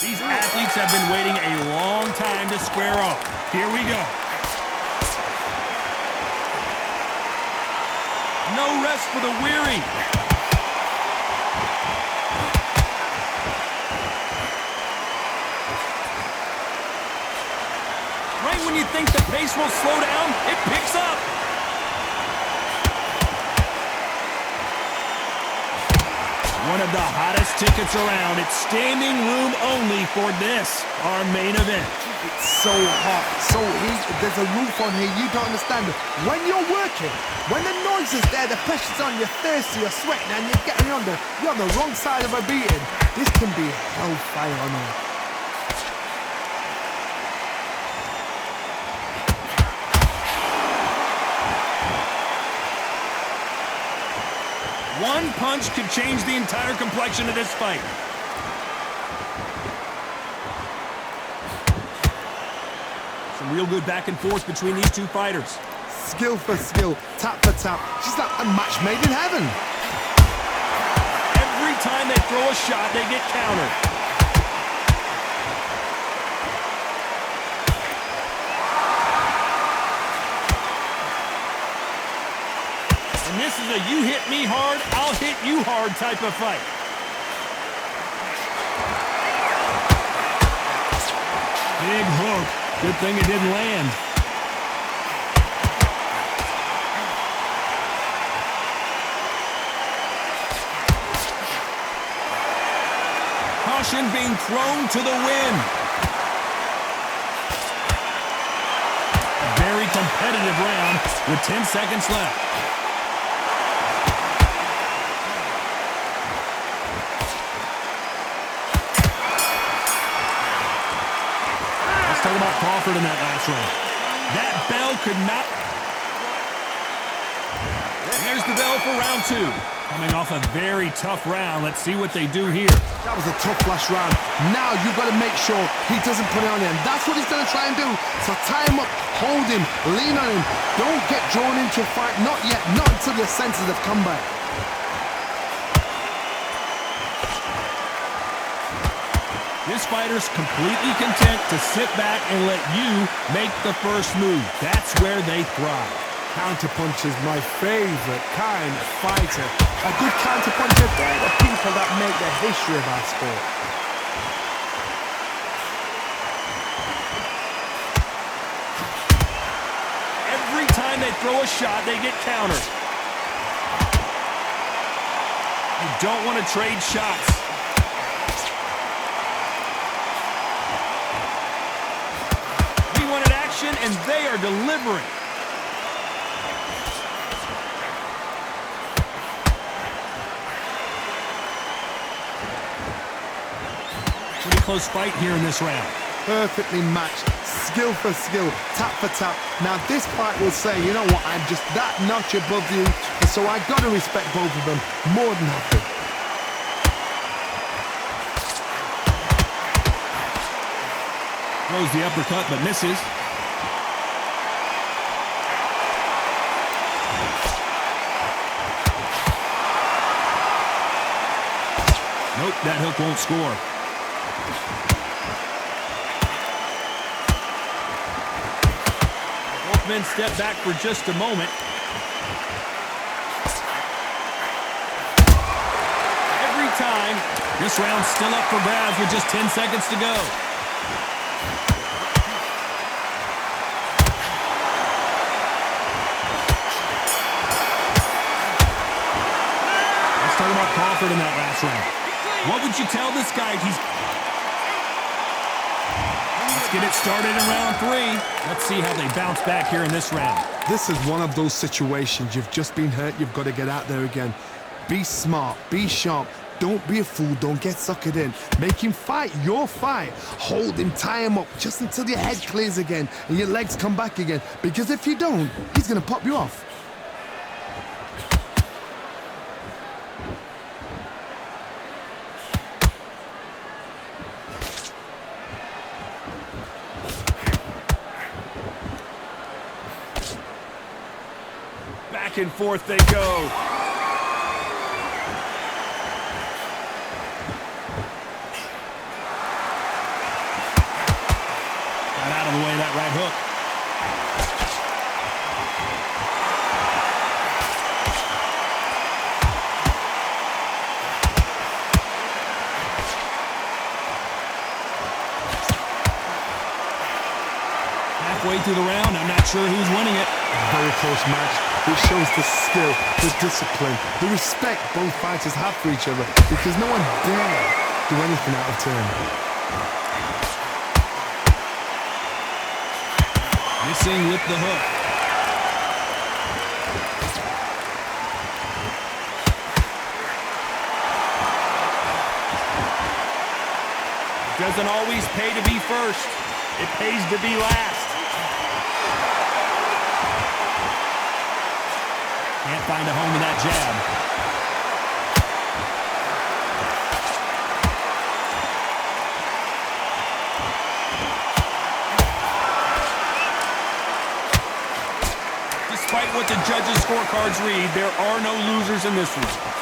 These athletes have been waiting a long time to square off. Here we go. No rest for the weary. Right when you think the pace will slow down, it picks up. One of the hottest tickets around. It's standing room only for this, our main event. It's so hot, so heat. There's a roof on here. You don't understand. When you're working, when the noise is there, the pressure's on, you're thirsty, you're sweating, and you're on the wrong side of a beating. This can be hellfire on earth. One punch could change the entire complexion of this fight. Some real good back and forth between these two fighters. Skill for skill, tap for tap. She's like a match made in heaven. Every time they throw a shot, they get countered. And this is a you hit me hard, I'll hit you hard type of fight. Big hook. Good thing it didn't land. Caution being thrown to the wind. A very competitive round with 10 seconds left. Talk about Crawford in that last round. That bell could not... There's the bell for round two. Coming off a very tough round. Let's see what they do here. That was a tough last round. Now you've got to make sure he doesn't put it on him. That's what he's going to try and do. So tie him up, hold him, lean on him. Don't get drawn into a fight. Not yet. Not until your senses have come back. This fighter's completely content to sit back and let you make the first move. That's where they thrive. Counterpunch is my favorite kind of fighter. A good counterpuncher, they're the people that make the history of our sport. Every time they throw a shot, they get countered. You don't want to trade shots. And they are delivering. Pretty close fight here in this round. Perfectly matched, skill for skill, tap for tap. Now this fight will say, you know what, I'm just that notch above you, and so I got to respect both of them more than happy. Throws the uppercut but misses. Nope, that hook won't score. Both men step back for just a moment. Every time. This round's still up for grabs with just 10 seconds to go. Let's talk about Crawford in that last round. What would you tell this guy? Let's get it started in round three. Let's see how they bounce back here in this round. This is one of those situations. You've just been hurt. You've got to get out there again. Be smart. Be sharp. Don't be a fool. Don't get suckered in. Make him fight your fight. Hold him. Tie him up just until your head clears again and your legs come back again. Because if you don't, he's going to pop you off. Back and forth they go. halfway through the round. I'm not sure who's winning it. Very close match. It shows the skill, the discipline, the respect both fighters have for each other because no one dare do anything out of turn. Missing with the hook. Doesn't always pay to be first. It pays to be last. Can't find a home in that jab. Despite what the judges' scorecards read, there are no losers in this one.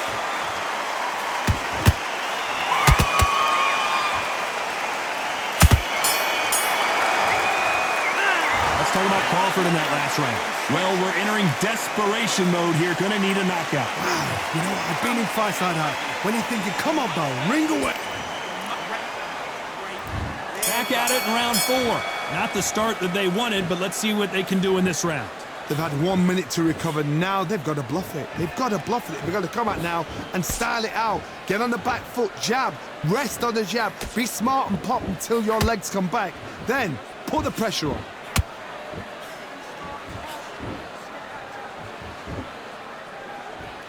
Talk about Crawford in that last round. Well, we're entering desperation mode here. Gonna need a knockout. Wow, you know, I've been in fights like that. When you're thinking, come on, bro, ring away. Back at it in round 4. Not the start that they wanted, but let's see what they can do in this round. They've had 1 minute to recover. Now they've got to bluff it. They've got to bluff it. They've got to come out now and style it out. Get on the back foot, jab, rest on the jab. Be smart and pop until your legs come back. Then put the pressure on.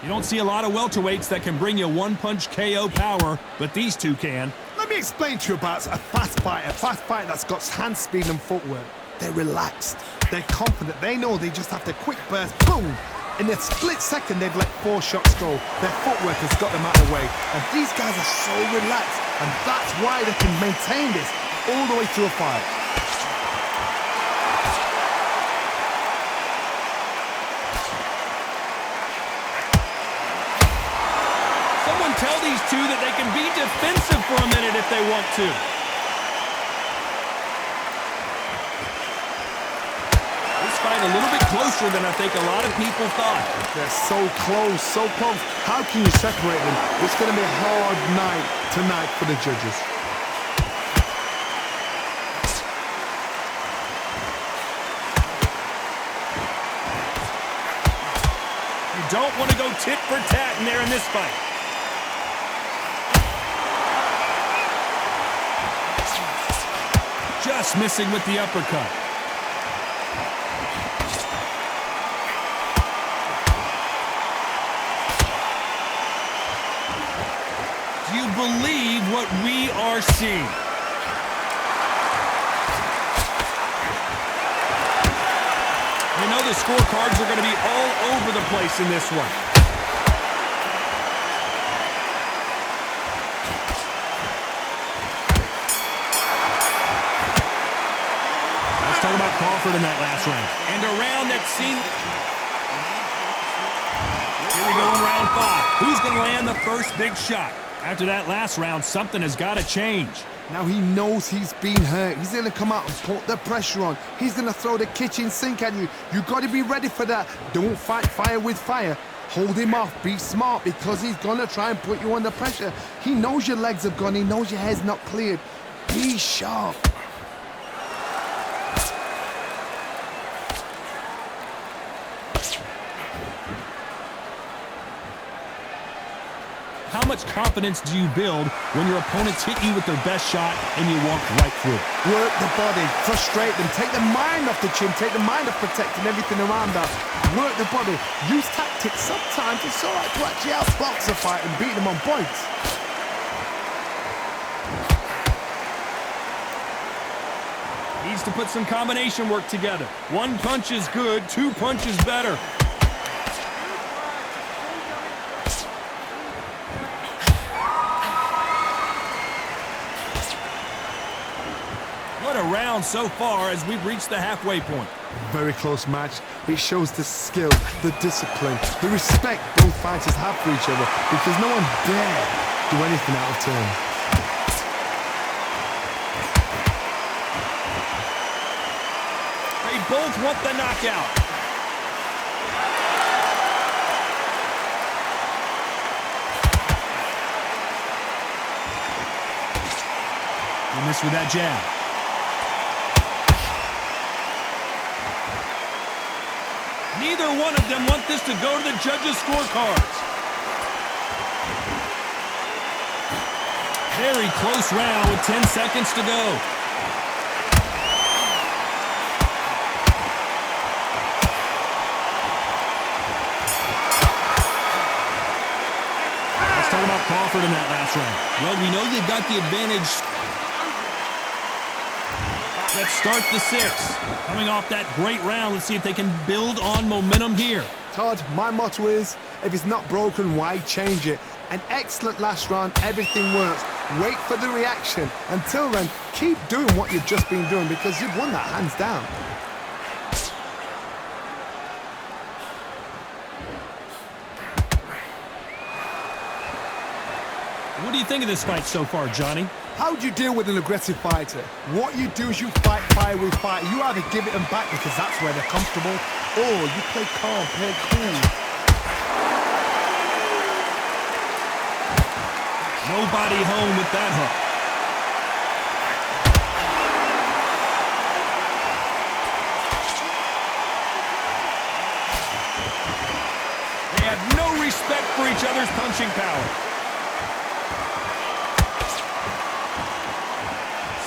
You don't see a lot of welterweights that can bring you one-punch KO power, but these two can. Let me explain to you about a fast fighter that's got hand speed and footwork. They're relaxed. They're confident. They know they just have to quick burst, boom. In a split second, they've let 4 shots go. Their footwork has got them out of the way. And these guys are so relaxed, and that's why they can maintain this all the way through a fight. Tell these two that they can be defensive for a minute if they want to. This fight a little bit closer than I think a lot of people thought. They're so close, so close. How can you separate them? It's going to be a hard night tonight for the judges. You don't want to go tit for tat in there in this fight. Just missing with the uppercut. Do you believe what we are seeing? You know the scorecards are going to be all over the place in this one. Talk about Crawford in that last round. And a round that seemed... Here we go in round 5. Who's going to land the first big shot? After that last round, something has got to change. Now he knows he's been hurt. He's going to come out and put the pressure on. He's going to throw the kitchen sink at you. You've got to be ready for that. Don't fight fire with fire. Hold him off. Be smart because he's going to try and put you under pressure. He knows your legs have gone. He knows your head's not cleared. Be sharp. How much confidence do you build when your opponents hit you with their best shot and you walk right through it? Work the body, frustrate them, take the mind off the chin, take the mind off protecting everything around that. Work the body, use tactics. Sometimes it's all right to actually outbox a fight and beat them on points. Needs to put some combination work together. 1 punch is good, 2 punches better. What a round so far as we've reached the halfway point. Very close match. It shows the skill, the discipline, the respect both fighters have for each other because no one dare do anything out of turn. They both want the knockout. You missed with that jab. Neither one of them want this to go to the judges' scorecards. Very close round with 10 seconds to go. Let's talk about Crawford in that last round. Well, we know they've got the advantage. Let's start the sixth. Coming off that great round, let's see if they can build on momentum here. Todd, my motto is, if it's not broken, why change it? An excellent last round, everything works. Wait for the reaction. Until then, keep doing what you've just been doing because you've won that hands down. What do you think of this fight so far, Johnny? How do you deal with an aggressive fighter? What you do is you fight fire with fire. You either give it them back because that's where they're comfortable, or you play calm, play cool. Nobody home with that hook. They have no respect for each other's punching power.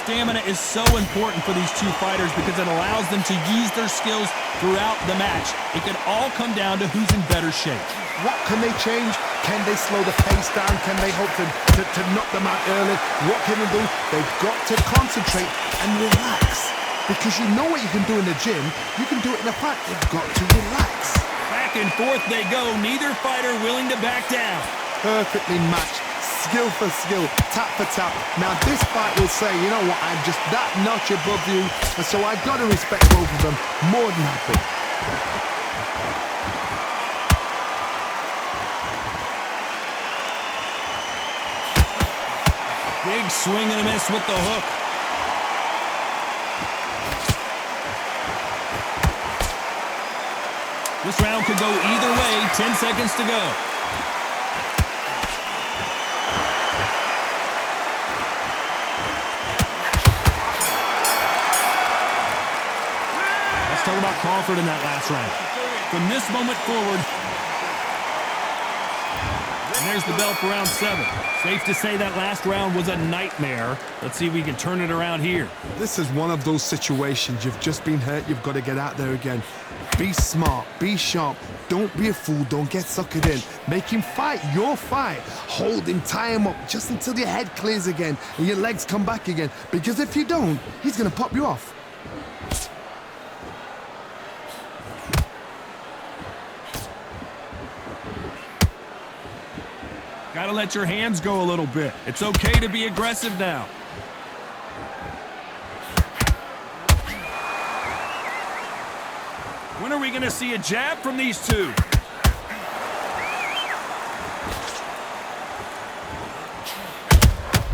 Stamina is so important for these two fighters because it allows them to use their skills throughout the match. It can all come down to who's in better shape. What can they change? Can they slow the pace down? Can they hope to knock them out early? What can they do? They've got to concentrate and relax. Because you know what you can do in the gym, you can do it in a fight. You've got to relax. Back and forth they go, neither fighter willing to back down. Perfectly matched, skill for skill, tap for tap. Now this fight will say, you know what, I'm just that notch above you, and so I've got to respect both of them more than happy. Big swing and a miss with the hook. This round could go either way. 10 seconds to go. Let's talk about Crawford in that last round. From this moment forward, and there's the bell for round 7. Safe to say that last round was a nightmare. Let's see if we can turn it around here. This is one of those situations. You've just been hurt. You've got to get out there again. Be smart. Be sharp. Don't be a fool. Don't get suckered in. Make him fight your fight. Hold him. Tie him up just until your head clears again and your legs come back again. Because if you don't, he's going to pop you off. Gotta let your hands go a little bit. It's okay to be aggressive now. When are we gonna see a jab from these two?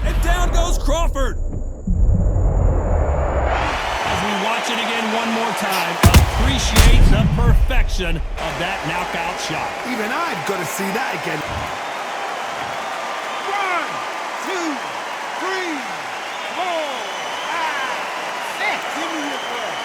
And down goes Crawford. As we watch it again one more time, appreciate the perfection of that knockout shot. Even I've got to see that again. 1, 2, 3, 4, 5, 6. Give me your breath.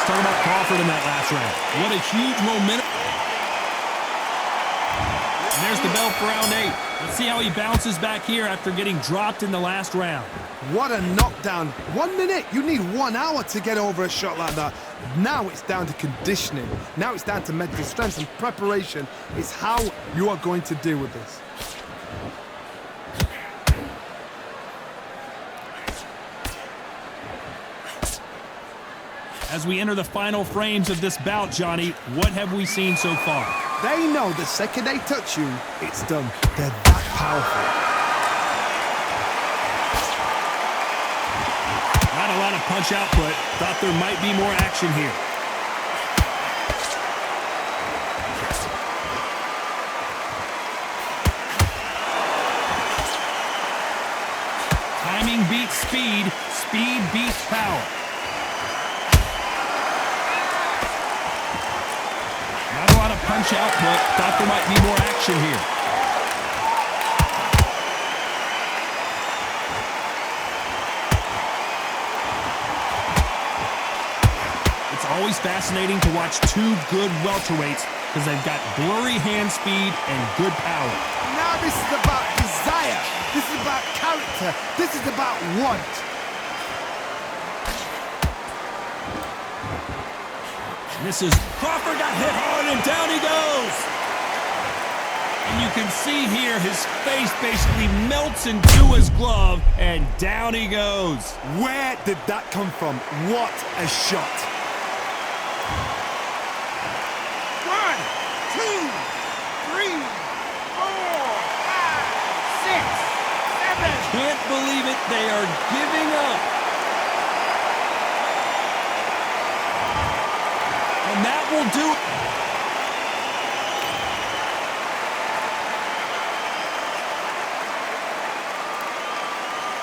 Talk about Crawford in that last round. What a huge momentum. And there's the bell for round 8. Let's see how he bounces back here after getting dropped in the last round. What a knockdown. 1 minute. You need 1 hour to get over a shot like that. Now it's down to conditioning. Now it's down to mental strength and preparation. It's how you are going to deal with this. As we enter the final frames of this bout, Johnny, what have we seen so far? They know the second they touch you, it's done. They're that powerful. Not a lot of punch output. Thought there might be more action here. Timing beats speed. Speed beats power. Not a lot of punch output. Thought there might be more action here. It's always fascinating to watch two good welterweights because they've got blurry hand speed and good power. Now this is about desire. This is about character. This is about want. Misses. Crawford got hit hard and down he goes. And you can see here his face basically melts into his glove and down he goes. Where did that come from? What a shot. 1, 2, 3, 4, 5, 6, 7. Can't believe it. They are giving up. And that will do it.